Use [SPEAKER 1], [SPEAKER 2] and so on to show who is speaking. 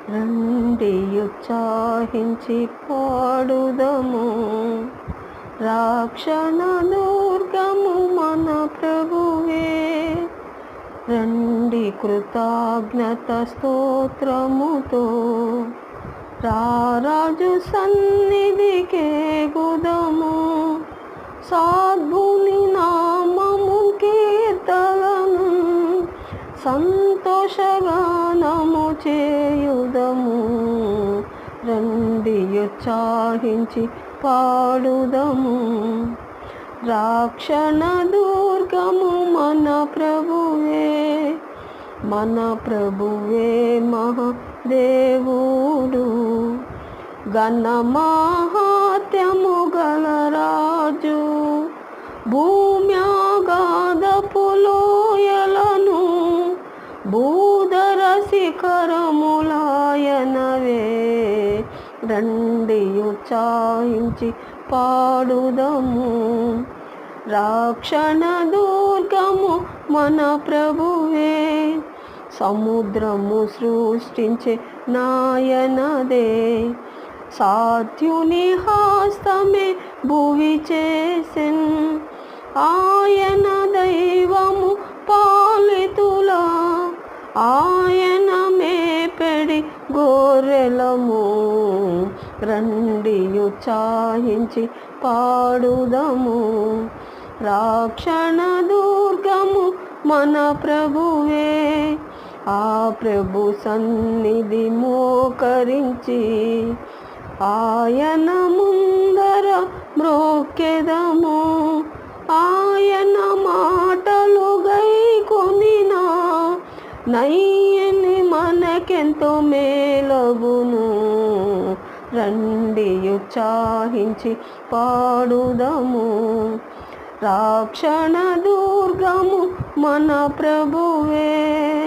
[SPEAKER 1] రండి ఉత్సాహించి పాడుదము, రక్షణ దుర్గము మన ప్రభువే. రండి కృతజ్ఞత స్తోత్రముతో రారాజు సన్నిధికే గుదము, సాధుని నామము కీర్తనను సంతోషగానము చేయుదము. రండి ఉత్సాహించి పాడుదము, రక్షణ దుర్గము మన ప్రభువే. మన ప్రభువే మహాదేవుడు, ఘన మహాత్మ్యము గల రాజు. భూమ్యాగాధపు లోయలను భూధర శిఖరములాయనవే. రండి ఉత్సాహించి పాడుదము, రక్షణ దుర్గము మన ప్రభువే. సముద్రము సృష్టించే నాయనదే, సాధ్యుని హస్తమే భువి చేసెన్. ఆయన దైవము పాలితులా, ఆయన మేపెడి గొర్రెలము. రండి ఉత్సాహించి పాడుదము, రక్షణ దుర్గము మన ప్రభువే. ఆ ప్రభు సన్నిధి మోకరించి ఆయన ముందర మ్రోక్కెదము. ఆయన మాటలు గైకొనిన నయ్యని మనకెంతో మేలగును. రండి ఉత్సాహించి పాడుదము, రక్షణ దుర్గము మన ప్రభువే.